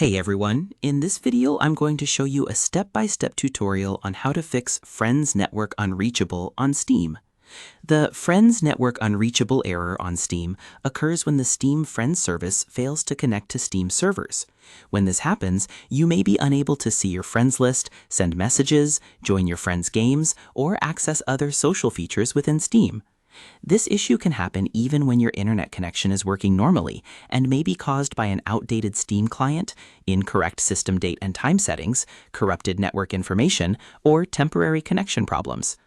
Hey everyone, in this video I'm going to show you a step-by-step tutorial on how to fix Friends Network Unreachable on Steam. The Friends Network Unreachable error on Steam occurs when the Steam Friends service fails to connect to Steam servers. When this happens, you may be unable to see your friends list, send messages, join your friends' games, or access other social features within Steam. This issue can happen even when your internet connection is working normally and may be caused by an outdated Steam client, incorrect system date and time settings, corrupted network information, or temporary connection problems.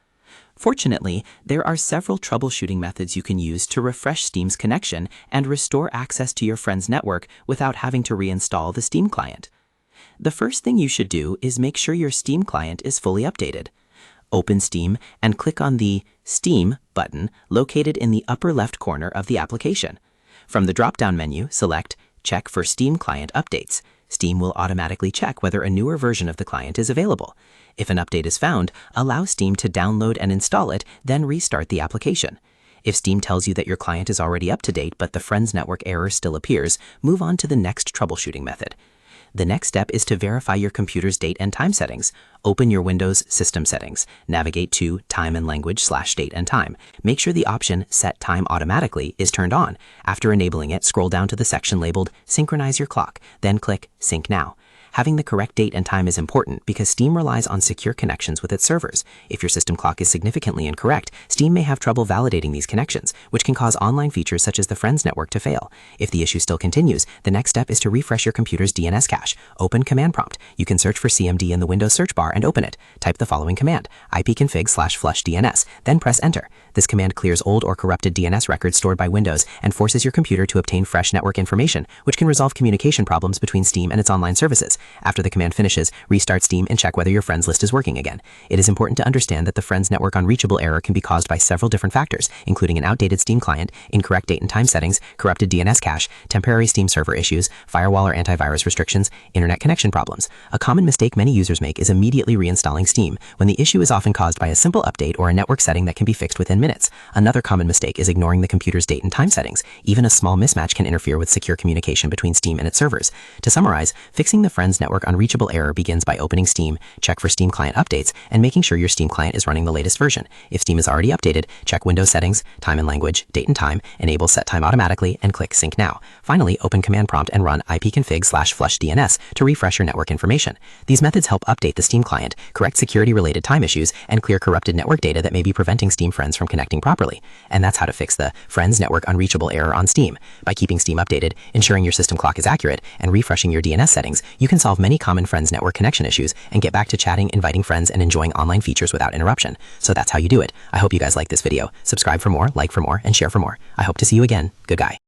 Fortunately, there are several troubleshooting methods you can use to refresh Steam's connection and restore access to your friend's network without having to reinstall the Steam client. The first thing you should do is make sure your Steam client is fully updated. Open Steam and click on the Steam button located in the upper left corner of the application. From the drop-down menu, select Check for Steam Client Updates. Steam will automatically check whether a newer version of the client is available. If an update is found, allow Steam to download and install it, then restart the application. If Steam tells you that your client is already up to date but the Friends Network error still appears, move on to the next troubleshooting method. The next step is to verify your computer's date and time settings. Open your Windows System Settings. Navigate to Time and Language/Date and Time. Make sure the option Set Time Automatically is turned on. After enabling it, scroll down to the section labeled Synchronize Your Clock, then click Sync Now. Having the correct date and time is important because Steam relies on secure connections with its servers. If your system clock is significantly incorrect, Steam may have trouble validating these connections, which can cause online features such as the Friends Network to fail. If the issue still continues, the next step is to refresh your computer's DNS cache. Open Command Prompt. You can search for CMD in the Windows search bar and open it. Type the following command, ipconfig/flush DNS, then press Enter. This command clears old or corrupted DNS records stored by Windows and forces your computer to obtain fresh network information, which can resolve communication problems between Steam and its online services. After the command finishes, restart Steam and check whether your friends list is working again. It is important to understand that the Friends Network Unreachable error can be caused by several different factors, including an outdated Steam client, incorrect date and time settings, corrupted DNS cache, temporary Steam server issues, firewall or antivirus restrictions, internet connection problems. A common mistake many users make is immediately reinstalling Steam, when the issue is often caused by a simple update or a network setting that can be fixed within minutes. Another common mistake is ignoring the computer's date and time settings. Even a small mismatch can interfere with secure communication between Steam and its servers. To summarize, fixing the Friends Network Unreachable error begins by opening Steam, check for Steam client updates, and making sure your Steam client is running the latest version. If Steam is already updated, check Windows Settings, Time and Language, Date and Time, enable Set Time Automatically, and click Sync Now. Finally, open Command Prompt and run ipconfig/flush DNS to refresh your network information. These methods help update the Steam client, correct security-related time issues, and clear corrupted network data that may be preventing Steam friends from connecting properly. And that's how to fix the Friends Network Unreachable error on Steam. By keeping Steam updated, ensuring your system clock is accurate, and refreshing your DNS settings, you can solve many common Friends Network connection issues and get back to chatting, inviting friends, and enjoying online features without interruption. So that's how you do it. I hope you guys like this video. Subscribe for more, like for more, and share for more. I hope to see you again. Good guy.